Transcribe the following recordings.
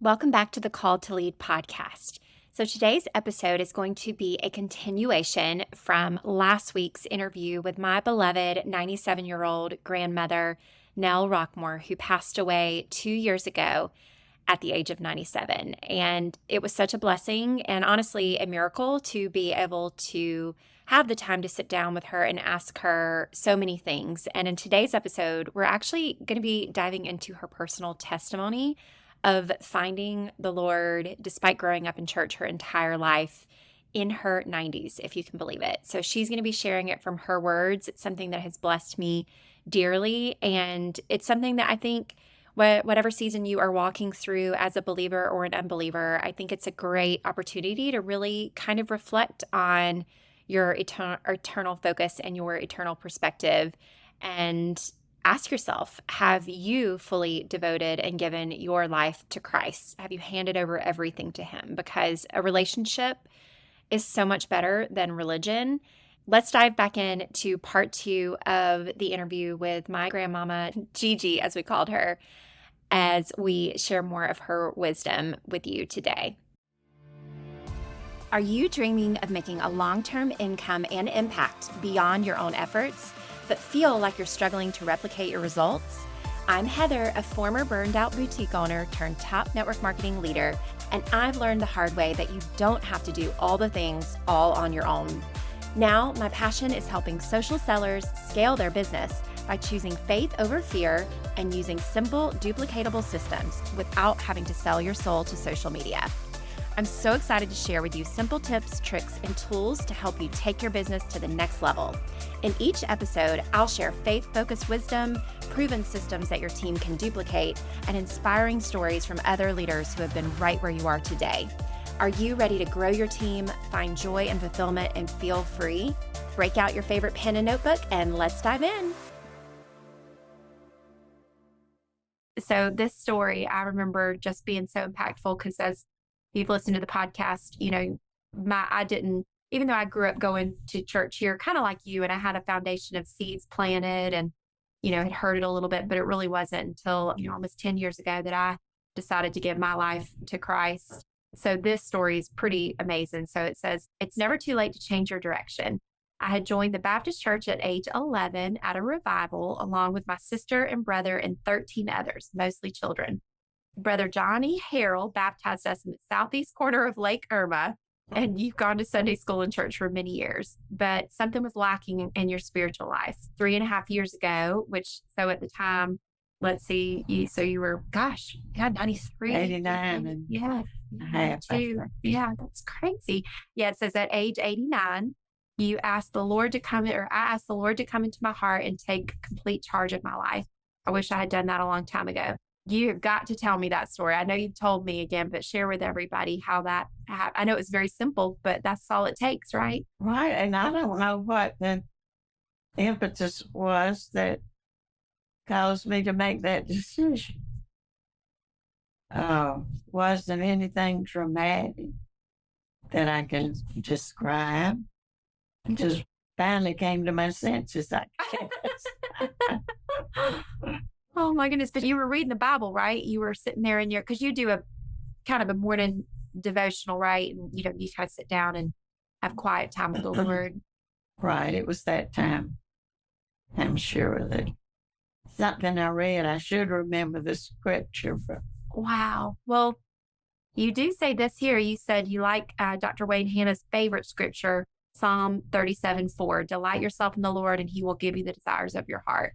Welcome back to the Call to Lead podcast. So, today's episode is going to be a continuation from last week's interview with my beloved 97-year-old grandmother, Nell Roquemore, who passed away 2 years ago at the age of 97. And it was such a blessing and honestly a miracle to be able to have the time to sit down with her and ask her so many things. And in today's episode, we're actually going to be diving into her personal testimony of finding the Lord despite growing up in church her entire life in her 90s, if you can believe it. So she's going to be sharing it from her words. It's something that has blessed me dearly. And it's something that I think whatever season you are walking through as a believer or an unbeliever, I think it's a great opportunity to really kind of reflect on your eternal focus and your eternal perspective and ask yourself, have you fully devoted and given your life to Christ? Have you handed over everything to Him? Because a relationship is so much better than religion. Let's dive back into part 2 of the interview with my grandmama, Gigi, as we called her, as we share more of her wisdom with you today. Are you dreaming of making a long-term income and impact beyond your own efforts, but feel like you're struggling to replicate your results? I'm Heather, a former burned-out boutique owner turned top network marketing leader, and I've learned the hard way that you don't have to do all the things all on your own. Now, my passion is helping social sellers scale their business by choosing faith over fear and using simple, duplicatable systems without having to sell your soul to social media. I'm so excited to share with you simple tips, tricks, and tools to help you take your business to the next level. In each episode, I'll share faith-focused wisdom, proven systems that your team can duplicate, and inspiring stories from other leaders who have been right where you are today. Are you ready to grow your team, find joy and fulfillment, and feel free? Break out your favorite pen and notebook, and let's dive in. So this story, I remember just being so impactful because as you've listened to the podcast, I didn't, even though I grew up going to church here, kind of like you, and I had a foundation of seeds planted and, had heard it a little bit, but it really wasn't until, almost 10 years ago that I decided to give my life to Christ. So this story is pretty amazing. So it says, it's never too late to change your direction. I had joined the Baptist church at age 11 at a revival, along with my sister and brother and 13 others, mostly children. Brother Johnny Harrell baptized us in the southeast corner of Lake Irma, and you've gone to Sunday school and church for many years, but something was lacking in your spiritual life. 3.5 years ago, so at the time, let's see, you were, 93. 89 and yeah, a half. Yeah, that's crazy. Yeah, it says at age 89, I asked the Lord to come into my heart and take complete charge of my life. I wish I had done that a long time ago. You've got to tell me that story. I know you've told me again, but share with everybody how that happened. I know it was very simple, but that's all it takes, right? Right. And I don't know what the impetus was that caused me to make that decision. Wasn't anything dramatic that I can describe. I just finally came to my senses, I guess. Oh my goodness. But you were reading the Bible, right? You were sitting there because you do a kind of a morning devotional, right? And you kind of sit down and have quiet time with the Lord. Right. It was that time. I'm sure that something I read, I should remember the scripture. Wow. Well, you do say this here. You said you like Dr. Wayne Hanna's favorite scripture, Psalm 37:4. Delight yourself in the Lord and He will give you the desires of your heart.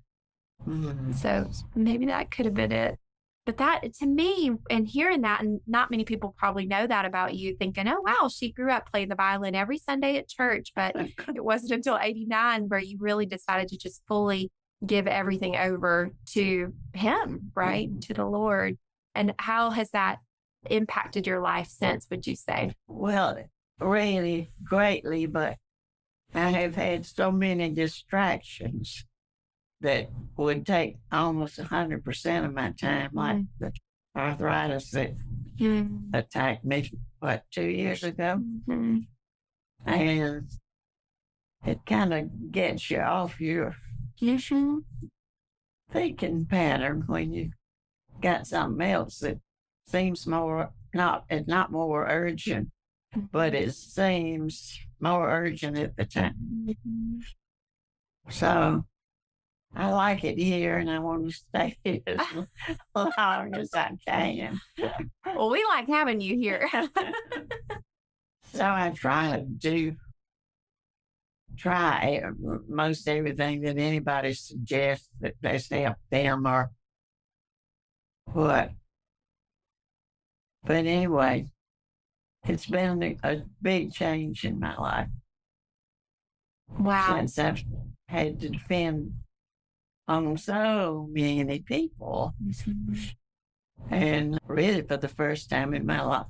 Mm-hmm. So maybe that could have been it. But that, to me, and hearing that, and not many people probably know that about you, thinking, oh, wow, she grew up playing the violin every Sunday at church. But it wasn't until 89 where you really decided to just fully give everything over to Him, right? Mm-hmm. To the Lord. And how has that impacted your life since, would you say? Well, really greatly, but I have had so many distractions that would take almost 100% of my time, like the arthritis that attacked me, 2 years ago? Mm-hmm. And it kind of gets you off your thinking pattern when you got something else that seems it's not more urgent, but it seems more urgent at the time. So I like it here, and I want to stay here as long as I can. Well, we like having you here. So I try most everything that anybody suggests that best help them or what. But anyway, it's been a big change in my life. Wow. Since I've had to depend on so many people. And really for the first time in my life.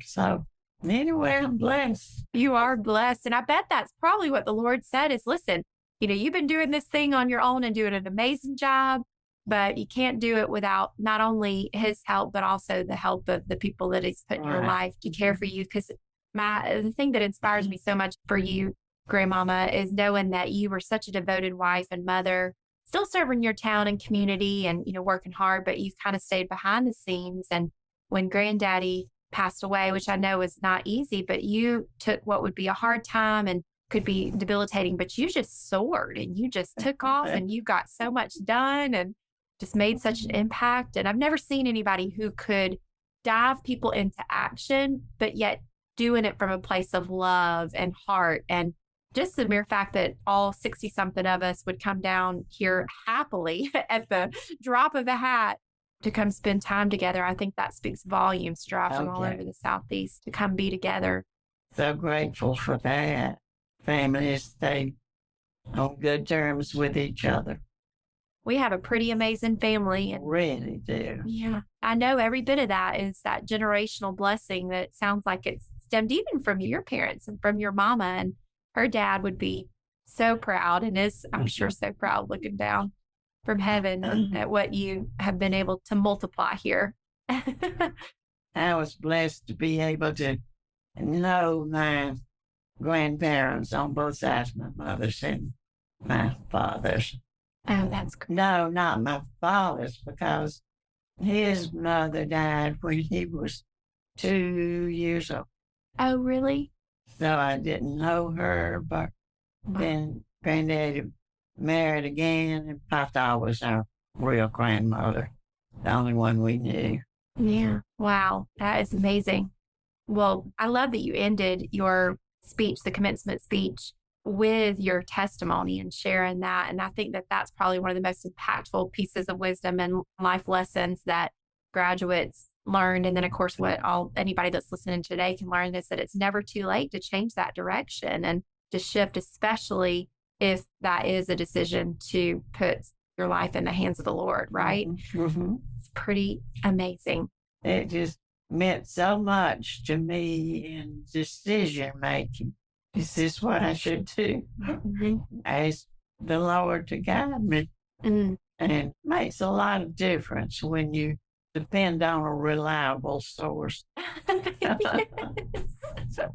So anyway, I'm blessed. You are blessed. And I bet that's probably what the Lord said is, listen, you've been doing this thing on your own and doing an amazing job, but you can't do it without not only his help, but also the help of the people that he's put in your life to care for you. Because the thing that inspires me so much for you, Grandmama, is knowing that you were such a devoted wife and mother, still serving your town and community and, working hard, but you've kind of stayed behind the scenes. And when Granddaddy passed away, which I know was not easy, but you took what would be a hard time and could be debilitating, but you just soared and you just took off and you got so much done and just made such an impact. And I've never seen anybody who could dive people into action, but yet doing it from a place of love and heart. And just the mere fact that all 60 something of us would come down here happily at the drop of a hat to come spend time together. I think that speaks volumes, driving all over the Southeast to come be together. So grateful for that. Families stay on good terms with each other. We have a pretty amazing family. And really do. Yeah. I know every bit of that is that generational blessing that sounds like it's stemmed even from your parents and from your mama. And her dad would be so proud and is, I'm sure, so proud looking down from heaven at what you have been able to multiply here. I was blessed to be able to know my grandparents on both sides, my mother's and my father's. Oh, that's great. No, not my father's, because his mother died when he was 2 years old. Oh, really? So I didn't know her, but then Granddaddy married again, and Papa was our real grandmother, the only one we knew. Yeah. Wow. That is amazing. Well, I love that you ended your speech, the commencement speech, with your testimony and sharing that. And I think that that's probably one of the most impactful pieces of wisdom and life lessons that graduates learned. And then, of course, what anybody that's listening today can learn is that it's never too late to change that direction and to shift, especially if that is a decision to put your life in the hands of the Lord, right? Mm-hmm. It's pretty amazing. It just meant so much to me in decision making. Is this what I should do? Mm-hmm. Ask the Lord to guide me. Mm. And it makes a lot of difference when you depend on a reliable source. So,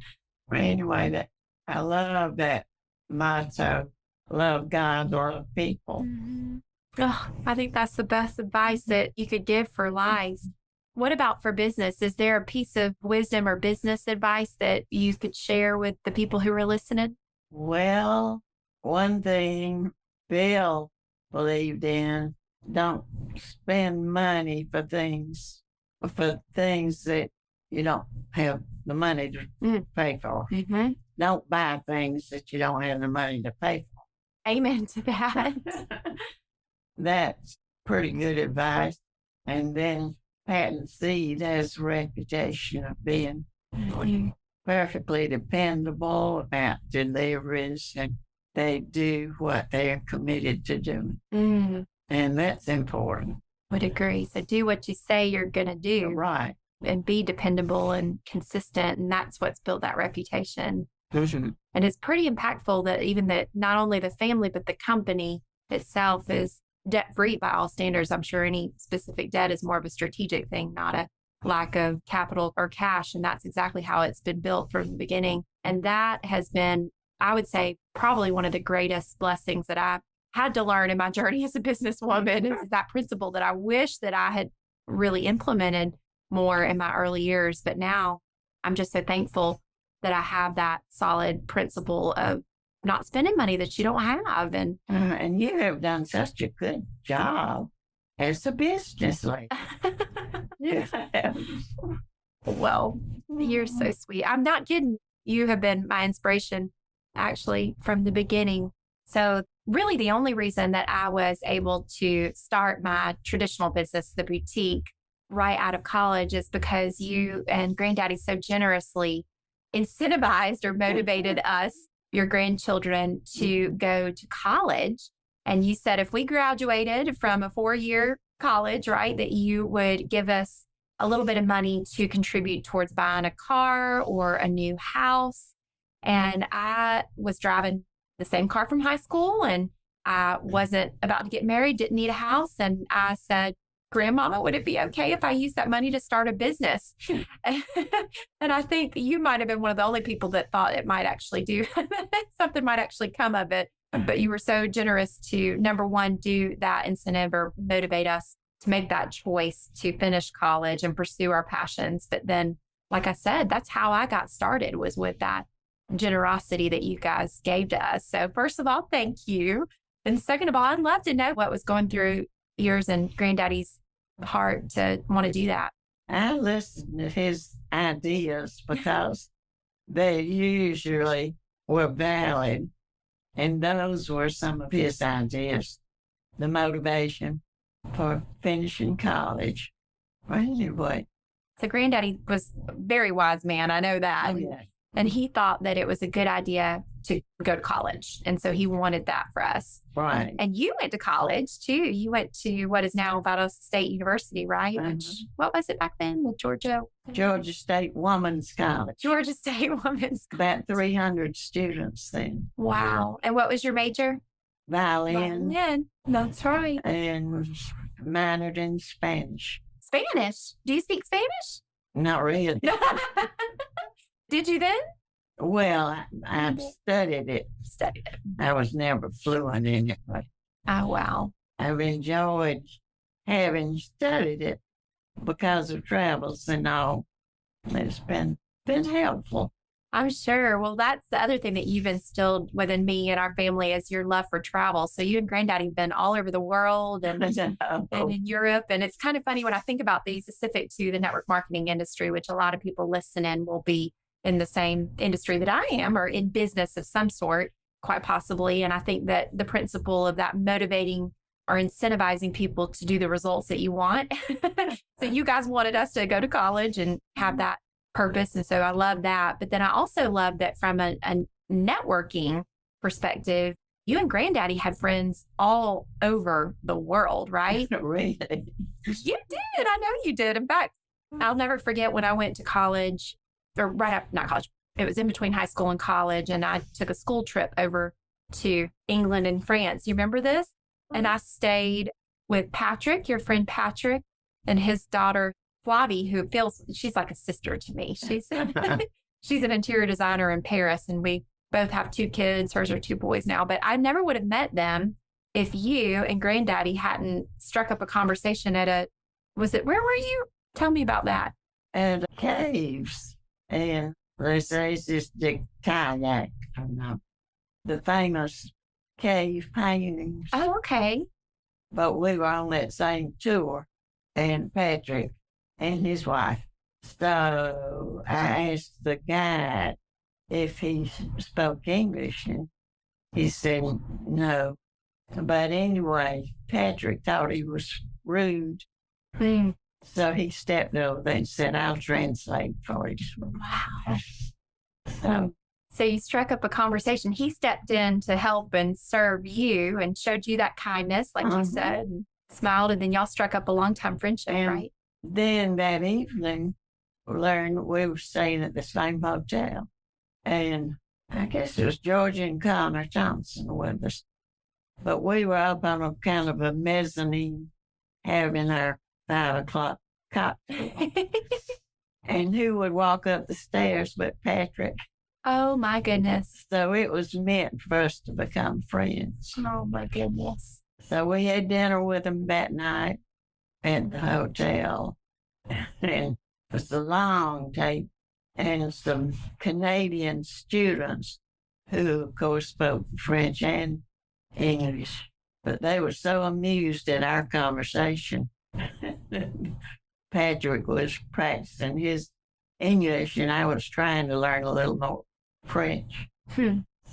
anyway, I love that motto, love God or love people. Mm-hmm. Oh, I think that's the best advice that you could give for life. What about for business? Is there a piece of wisdom or business advice that you could share with the people who are listening? Well, one thing Bill believed in, don't spend money for things that you don't have the money to pay for. Mm-hmm. Don't buy things that you don't have the money to pay for. Amen to that. That's pretty good advice. And then Patten Seed has a reputation of being perfectly dependable about deliveries, and they do what they're committed to doing. Mm. And that's important. Would agree. So do what you say you're going to do. Right. And be dependable and consistent. And that's what's built that reputation. And it's pretty impactful that even that not only the family, but the company itself is debt-free by all standards. I'm sure any specific debt is more of a strategic thing, not a lack of capital or cash. And that's exactly how it's been built from the beginning. And that has been, I would say, probably one of the greatest blessings that I've had to learn in my journey as a businesswoman is that principle that I wish that I had really implemented more in my early years. But now I'm just so thankful that I have that solid principle of not spending money that you don't have. And you have done such a good job as a business lady. Yeah. Well, you're so sweet. I'm not kidding. You have been my inspiration actually from the beginning. So really the only reason that I was able to start my traditional business, the boutique, right out of college is because you and Granddaddy so generously incentivized or motivated us, your grandchildren, to go to college. And you said if we graduated from a 4-year college, right, that you would give us a little bit of money to contribute towards buying a car or a new house. And I was driving the same car from high school, and I wasn't about to get married, didn't need a house. And I said, Grandmama, would it be okay if I use that money to start a business? And I think you might have been one of the only people that thought it might actually do something might actually come of it. But you were so generous to, number one, do that incentive or motivate us to make that choice to finish college and pursue our passions. But then, like I said, that's how I got started, was with that generosity that you guys gave to us. So first of all, thank you. And second of all, I'd love to know what was going through yours and Granddaddy's heart to want to do that. I listened to his ideas because they usually were valid. And those were some of his ideas. The motivation for finishing college. Well, anyway. So Granddaddy was a very wise man. I know that. Oh, yeah. And he thought that it was a good idea to go to college. And so he wanted that for us. Right. And you went to college too. You went to what is now Valdosta State University, right? Which, what was it back then? The Georgia State Women's College. Georgia State Women's College. About 300 students then. Wow. And what was your major? Violin. Violin. That's right. And minored in Spanish. Spanish? Do you speak Spanish? Not really. Did you then? Well, I studied it. Studied it. I was never fluent in it, but Oh, wow. I've enjoyed having studied it because of travels and all. It's been helpful. I'm sure. Well, that's the other thing that you've instilled within me and our family is your love for travel. So you and Granddaddy have been all over the world and in Europe. And it's kind of funny when I think about these specific to the network marketing industry, which a lot of people listening will be in the same industry that I am or in business of some sort, quite possibly. And I think that the principle of that motivating or incentivizing people to do the results that you want. So you guys wanted us to go to college and have that purpose. And so I love that. But then I also love that from a networking perspective, you and Granddaddy had friends all over the world, right? Really? You did. I know you did. In fact, I'll never forget when I went to college, or right after, not college, it was in between high school and college. And I took a school trip over to England and France. You remember this? And I stayed with Patrick, your friend Patrick, and his daughter, Flavie, she's like a sister to me. She's an interior designer in Paris, and we both have 2 kids. Hers are 2 boys now, but I never would have met them if you and Granddaddy hadn't struck up a conversation where were you? Tell me about that. At the caves, and there's this kayak, the famous cave paintings. Oh, okay. But we were on that same tour, and Patrick and his wife. So I asked the guide if he spoke English, and he said no. But anyway, Patrick thought he was rude. So he stepped over and said, I'll translate for you. Wow. So you struck up a conversation. He stepped in to help and serve you and showed you that kindness, like you said, and smiled, and then y'all struck up a long-time friendship, right? Then that evening, we learned we were staying at the same hotel. And I guess it was Georgia and Connor Thompson with us. But we were up on a kind of a mezzanine having our 5 o'clock cocktail. And who would walk up the stairs but Patrick? Oh, my goodness. So it was meant for us to become friends. Oh, my goodness. So we had dinner with them that night at the hotel. And it was a long tape. And some Canadian students who, of course, spoke French and English. But they were so amused at our conversation. Patrick was practicing his English, and I was trying to learn a little more French.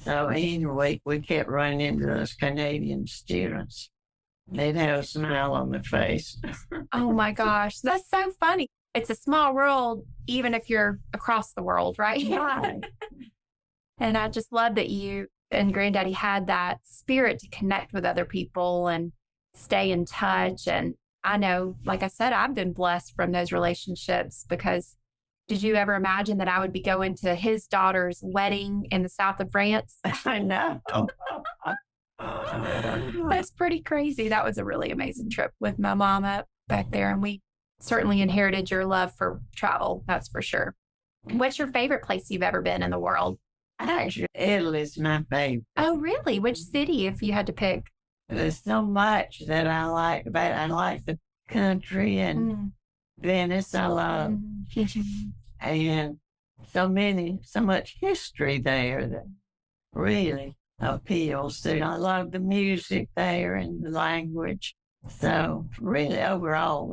So anyway, we kept running into those Canadian students. They'd have a smile on their face. Oh my gosh, that's so funny. It's a small world, even if you're across the world, right? Right. And I just love that you and Granddaddy had that spirit to connect with other people and stay in touch. And I know, like I said, I've been blessed from those relationships because did you ever imagine that I would be going to his daughter's wedding in the south of France? I know. That's pretty crazy. That was a really amazing trip with my mama back there. And we certainly inherited your love for travel. That's for sure. What's your favorite place you've ever been in the world? Actually, Italy's my favorite. Oh, really? Which city, if you had to pick? There's so much that I like about it. I like the country and Venice, I love. And so much history there that really appeals to. I love the music there and the language. So really overall,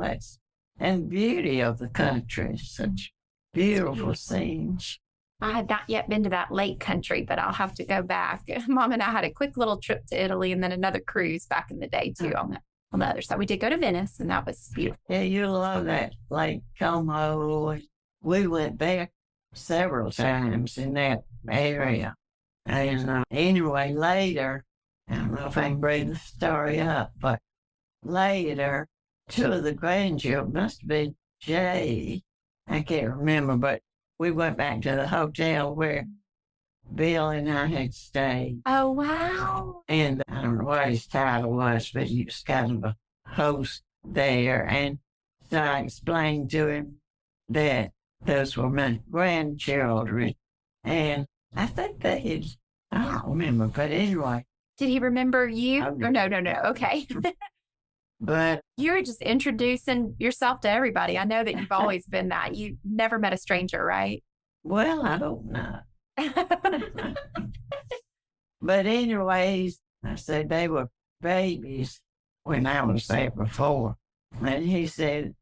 and the beauty of the country, such beautiful scenes. I have not yet been to that lake country, but I'll have to go back. Mom and I had a quick little trip to Italy and then another cruise back in the day too on the other side. We did go to Venice and that was beautiful. Yeah, you love that Lake Como. We went there several times in that area. And anyway, later, I don't know if I can bring the story up, but later, two of the grandchildren, must have been Jay, I can't remember, but we went back to the hotel where Bill and I had stayed. Oh, wow. And I don't know what his title was, but he was kind of a host there. And so I explained to him that those were my grandchildren. And I think I don't remember, but anyway. Did he remember you? Oh, Or no. Okay. But you were just introducing yourself to everybody. I know that you've always been that. You never met a stranger, right? well, I don't know. But anyways, I said they were babies when I was there before. And he said,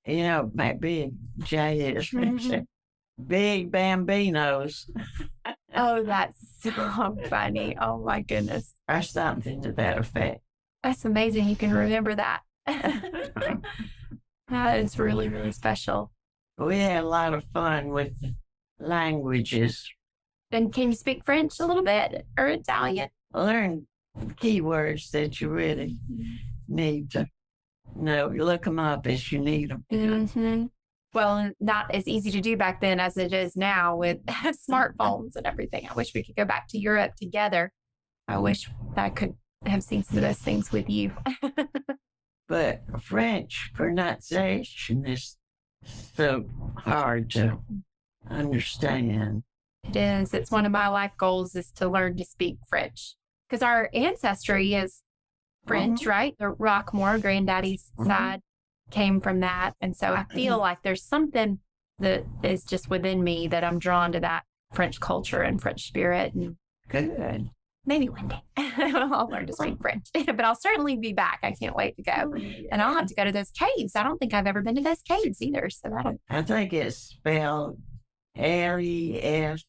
my big Jay is big bambinos Oh, that's so funny. Oh, my goodness. or something to that effect. That's amazing. You can remember that. That is really, really special. We had a lot of fun with the languages. And can you speak French a little bit or Italian? Learn keywords that you really need to know. You look them up as you need them. Mm-hmm. Well, not as easy to do back then as it is now with smartphones and everything. I wish we could go back to Europe together. I wish I could have seen some of those things with you. But French pronunciation is so hard to understand. It is. It's one of my life goals is to learn to speak French because our ancestry is French, right? The Roquemore, granddaddy's side, came from that. And so I feel like there's something that is just within me that I'm drawn to that French culture and French spirit. And Good. maybe one day I'll learn to speak French, but I'll certainly be back. I can't wait to go. And I'll have to go to those caves. I don't think I've ever been to those caves either. So that'll. I think it's spelled L-E-S,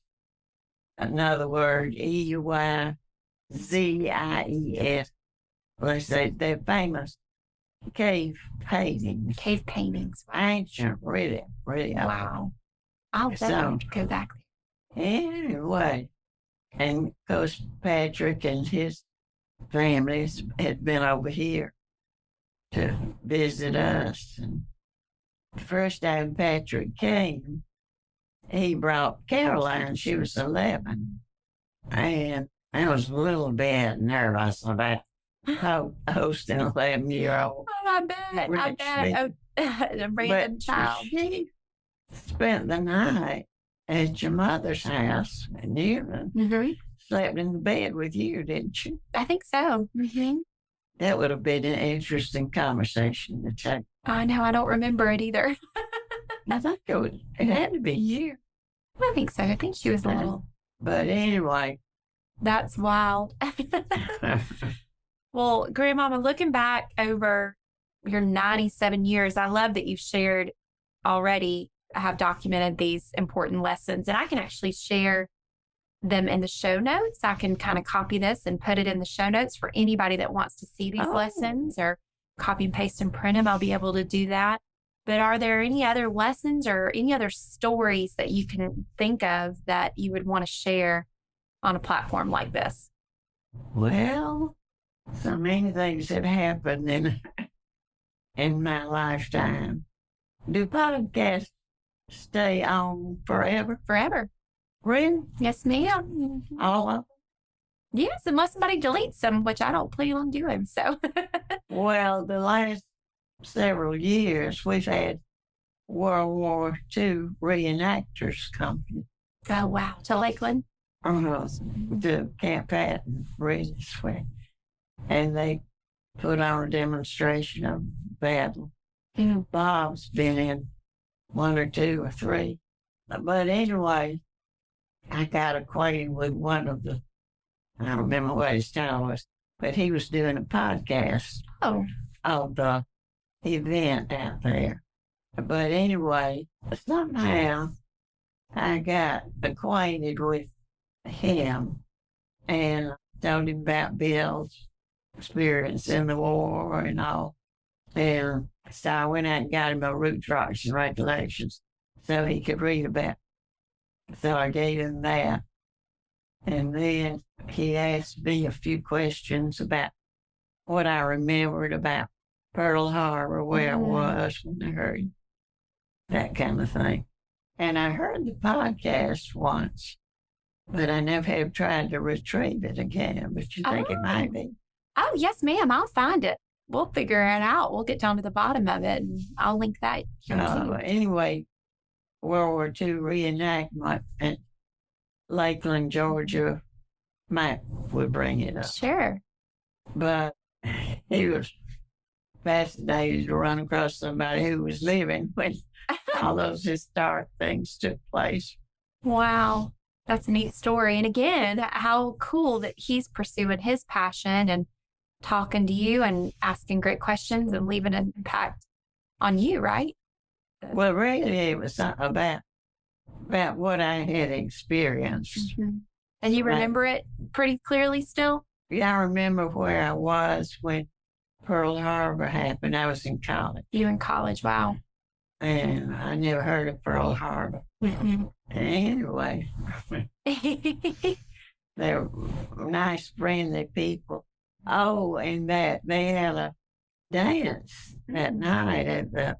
another word, E-Y-Z-I-E-S. They say they're famous cave paintings. Cave paintings. Ancient, really, really. Wow. I'll So- definitely go back there. Anyway, and of course, Patrick and his families had been over here to visit us. And the first time Patrick came, he brought Caroline. She was 11. And I was a little bit nervous about hosting an 11-year-old. Oh, I bet. Rich, Oh, a random But child. she spent the night at your mother's house, and you slept in the bed with you, didn't you? I think so. That would have been an interesting conversation to take. I know. I don't remember it either. I think it had to be you. I think so. I think she was little. But anyway. That's wild. Well, Grandmama, looking back over your 97 years, I love that you've shared already, have documented these important lessons. And I can actually share them in the show notes. I can kind of copy this and put it in the show notes for anybody that wants to see these lessons, or copy and paste and print them. I'll be able to do that. But are there any other lessons or any other stories that you can think of that you would want to share on a platform like this? Well, so many things have happened in my lifetime. Do podcasts stay on forever? Forever. Really? Yes, ma'am. All of them? Yes, unless somebody deletes them, which I don't plan on doing. So, well, the last several years, we've had World War II reenactors come here. Oh, wow. To Lakeland? To Camp Patten, Ridgeway. And they put on a demonstration of battle. Bob's been in 1 or 2 or 3. But anyway, I got acquainted with one of the, I don't remember what his title was, but he was doing a podcast of the event out there. But anyway, somehow I got acquainted with him and told him about Bill's experience in the war and all. And so I went out and got him a Roots, Rocks, and Recollections so he could read about it. So I gave him that. And then he asked me a few questions about what I remembered about Pearl Harbor, where I was when I heard that kind of thing. And I heard the podcast once, but I never have tried to retrieve it again. But you think it might be? Oh, yes, ma'am. I'll find it. We'll figure it out. We'll get down to the bottom of it, and I'll link that. Anyway, World War II reenactment at Lakeland, Georgia. Mike would bring it up. Sure. But he was fascinated to run across somebody who was living when all those historic things took place. Wow. That's a neat story. And again, how cool that he's pursuing his passion and talking to you and asking great questions and leaving an impact on you, right? Well, really, it was about what I had experienced. And you remember it pretty clearly still? Yeah, I remember where I was when Pearl Harbor happened. I was in college. You were in college, wow. And I never heard of Pearl Harbor. Anyway, they're nice, friendly people. Oh, and that they had a dance that night at the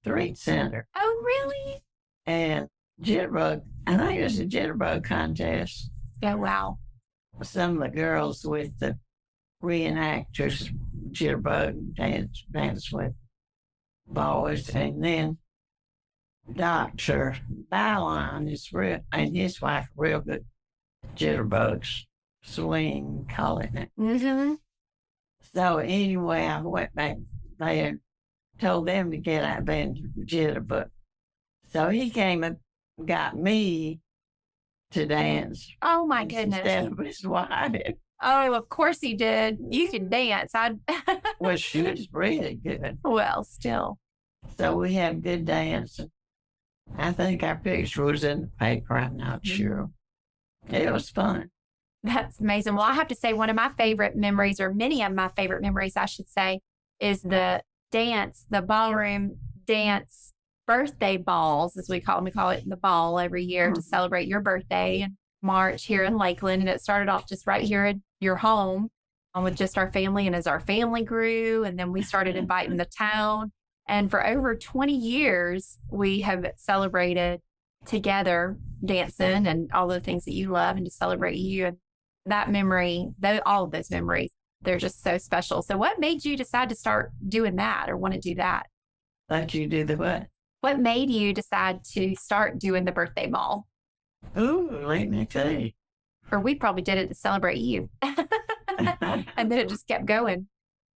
Street Center. Oh, really? And jitterbug, I think it was a jitterbug contest. Oh, wow. Some of the girls with the reenactors jitterbug dance with boys. And then Dr. Ballon is real, and his wife, real good jitterbugs, swing, calling it. So anyway, I went back there and told them to get out there and jitterbug. So he came and got me to dance. Oh, my goodness. Instead of his wife. Oh, of course he did. You can dance. Well, she was really good. Well, still. So we had a good dance. I think our picture was in the paper. I'm not sure. It was fun. That's amazing. Well, I have to say one of my favorite memories, or many of my favorite memories, I should say, is the dance, the ballroom dance birthday balls, as we call them. We call it the ball every year to celebrate your birthday in March here in Lakeland. And it started off just right here in your home with just our family. And as our family grew, and then we started inviting the town. And for over 20 years, we have celebrated together, dancing and all the things that you love, and to celebrate you. And that memory, all of those memories, they're just so special. So what made you decide to start doing that or want to do that? Let you do the what? What made you decide to start doing the birthday ball? Ooh, let me tell you. Or we probably did it to celebrate you. And then it just kept going.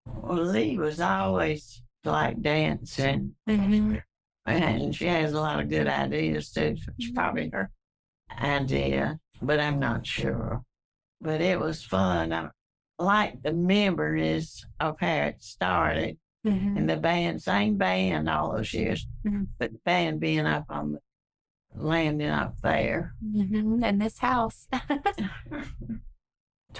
Well, Lee was always like dancing, and she has a lot of good ideas too. It's probably her idea, but I'm not sure. But it was fun. I like the memories of how it started, and the band, same band all those years, but the band being up on the landing up there. And this house.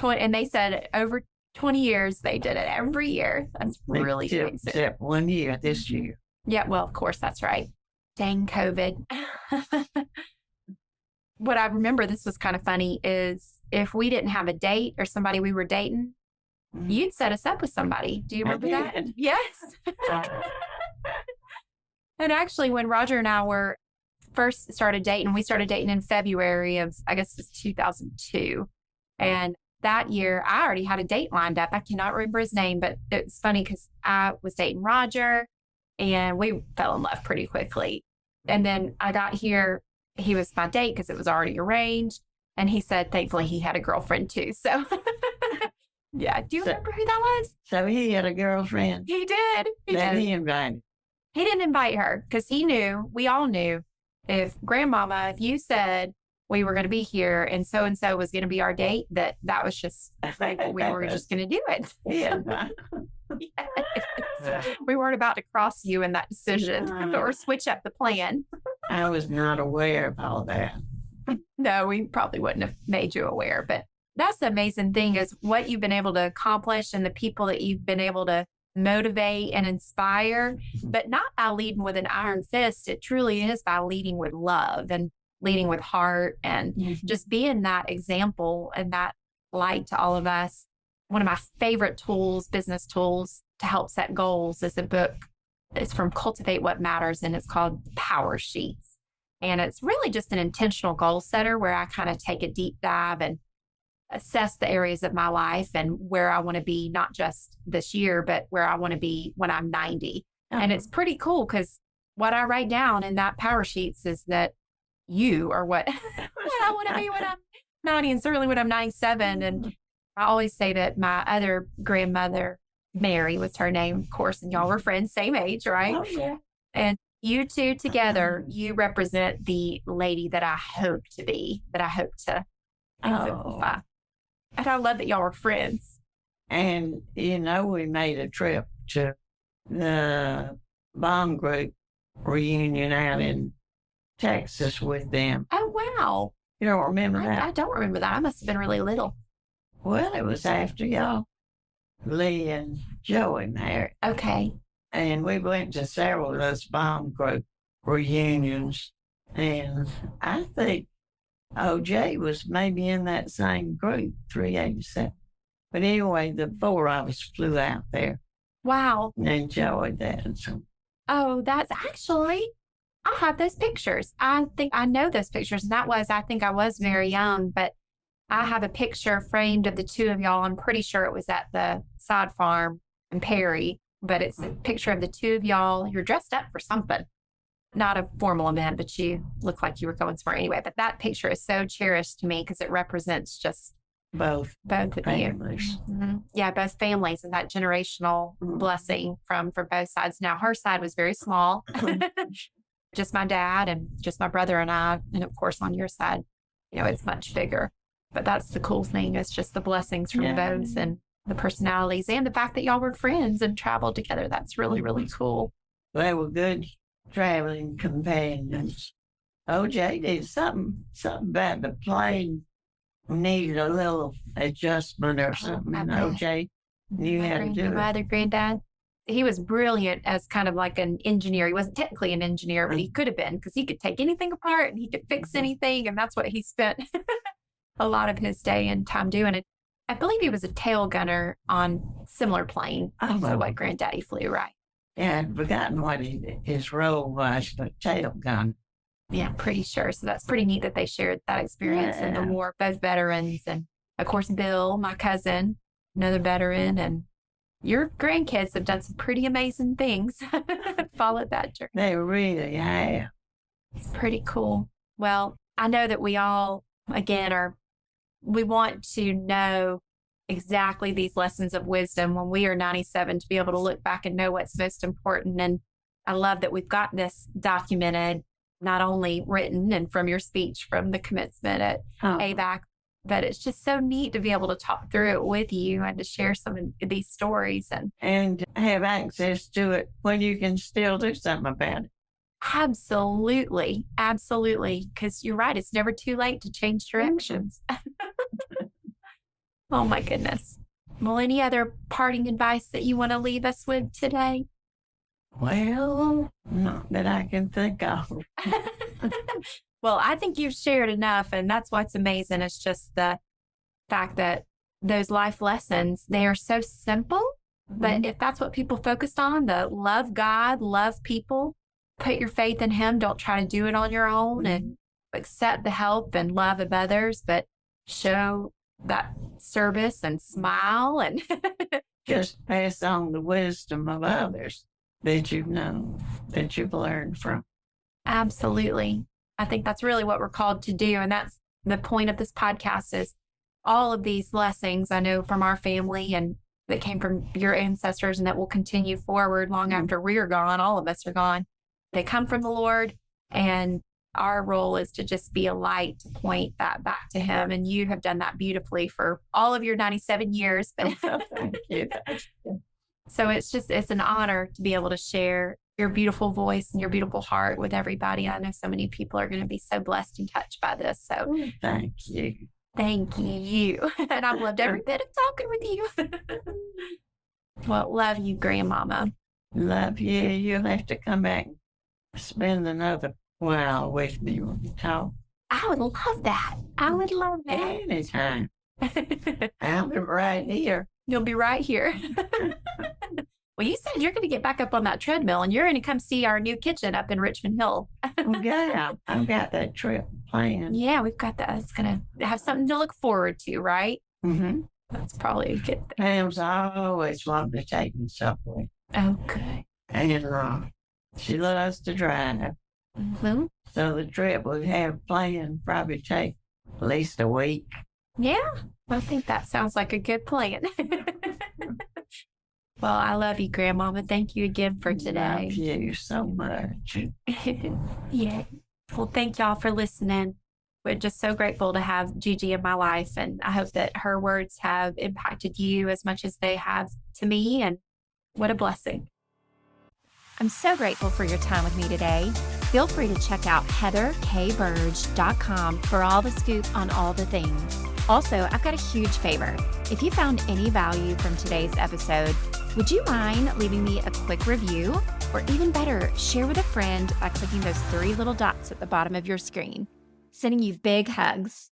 And they said over 20 years they did it every year. That's really sweet. Except 1 year this year. Yeah, well, of course, that's right. Dang COVID. What I remember, this was kind of funny, is if we didn't have a date or somebody we were dating, you'd set us up with somebody. Do you remember that? Yes. And actually, when Roger and I were first started dating, we started dating in February of, I guess it's 2002. And that year, I already had a date lined up. I cannot remember his name, but it's funny because I was dating Roger and we fell in love pretty quickly. And then I got here, he was my date because it was already arranged. And he said, thankfully, he had a girlfriend too. So, yeah. Do you remember who that was? So he had a girlfriend? He did. He invited. He didn't invite her because he knew, we all knew, if Grandmama, if you said we were going to be here and so was going to be our date, that was just, we were just going to do it. Yeah. Yes. We weren't about to cross you in that decision or switch up the plan. I was not aware of all that. No, we probably wouldn't have made you aware, but that's the amazing thing is what you've been able to accomplish and the people that you've been able to motivate and inspire, but not by leading with an iron fist. It truly is by leading with love and leading with heart and just being that example and that light to all of us. One of my favorite tools, business tools to help set goals is a book. It's from Cultivate What Matters and it's called Power Sheets. And it's really just an intentional goal setter where I kind of take a deep dive and assess the areas of my life and where I want to be, not just this year, but where I want to be when I'm 90. And it's pretty cool because what I write down in that Power Sheets is that you are what I want to be when I'm 90 and certainly when I'm 97. And I always say that my other grandmother, Mary was her name, of course, and y'all were friends, same age, right? Oh, yeah. And you two together, you represent the lady that I hope to be, that I hope to exemplify. And I love that y'all were friends. And, we made a trip to the bomb group reunion out in Texas with them. Oh, wow. You don't remember that? I don't remember that. I must have been really little. Well, it was after y'all, Lee and Joey married. Okay. And we went to several of those bomb group reunions. And I think OJ was maybe in that same group, 387. But anyway, the four of us flew out there. Wow. And enjoyed that. And so. Oh, that's actually, I have those pictures. I think I know those pictures. And I think I was very young, but I have a picture framed of the two of y'all. I'm pretty sure it was at the sod farm in Perry, but it's a picture of the two of y'all. You're dressed up for something. Not a formal event, but you look like you were going somewhere anyway. But that picture is so cherished to me because it represents just both of families. You. Yeah, both families and that generational blessing from both sides. Now, her side was very small, just my dad and just my brother and I. And of course, on your side, it's much bigger. But that's the cool thing. It's just the blessings from both and the personalities and the fact that y'all were friends and traveled together. That's really, really cool. They were good traveling companions. OJ did something about the plane needed a little adjustment or something. And OJ knew how to do it. My other granddad, he was brilliant as kind of like an engineer. He wasn't technically an engineer, but he could have been because he could take anything apart and he could fix anything. And that's what he spent a lot of his day and time doing it. I believe he was a tail gunner on similar plane to what Granddaddy flew, right? Yeah, I'd forgotten what his role was, but tail gun. Yeah, I'm pretty sure. So that's pretty neat that they shared that experience in the war, both veterans. And of course, Bill, my cousin, another veteran. And your grandkids have done some pretty amazing things. Followed that journey. They really have. It's pretty cool. Well, I know that we all, again, we want to know exactly these lessons of wisdom when we are 97 to be able to look back and know what's most important. And I love that we've got this documented, not only written and from your speech from the commencement at ABAC, but it's just so neat to be able to talk through it with you and to share some of these stories and have access to it when you can still do something about it. Absolutely. Absolutely. Because you're right. It's never too late to change directions. Oh, my goodness. Well, any other parting advice that you want to leave us with today? Well, not that I can think of. Well, I think you've shared enough, and that's what's amazing. It's just the fact that those life lessons, they are so simple, but if that's what people focused on, the love God, love people, put your faith in Him, don't try to do it on your own, and accept the help and love of others, but show that service and smile and just pass on the wisdom of others that you've known, that you've learned from. Absolutely. I think that's really what we're called to do. And that's the point of this podcast is all of these blessings I know from our family and that came from your ancestors and that will continue forward long after we're gone. All of us are gone. They come from the Lord, and our role is to just be a light to point that back to Him. And you have done that beautifully for all of your 97 years. Thank you. So it's an honor to be able to share your beautiful voice and your beautiful heart with everybody. I know so many people are going to be so blessed and touched by this. So thank you. Thank you. And I've loved every bit of talking with you. Well, love you, Grandmama. Love you. You'll have to come back and spend another while with me when you talk. I would love that. I would love that. Anytime. I'll be right here. You'll be right here. Well, you said you're going to get back up on that treadmill and you're going to come see our new kitchen up in Richmond Hill. Yeah, I've got that trip planned. Yeah, we've got that. It's going to have something to look forward to, right? Mm-hmm. That's probably a good thing. Pam's always wanted to take me somewhere. Oh, good. And she loves to drive. Mm-hmm. So the trip we have planned probably take at least a week. Yeah, I think that sounds like a good plan. Well, I love you, Grandmama. Thank you again for today. Love you so much. Yeah. Well, thank y'all for listening. We're just so grateful to have Gigi in my life, and I hope that her words have impacted you as much as they have to me, and what a blessing. I'm so grateful for your time with me today. Feel free to check out heatherkburge.com for all the scoop on all the things. Also, I've got a huge favor. If you found any value from today's episode, would you mind leaving me a quick review? Or even better, share with a friend by clicking those 3 little dots at the bottom of your screen. Sending you big hugs.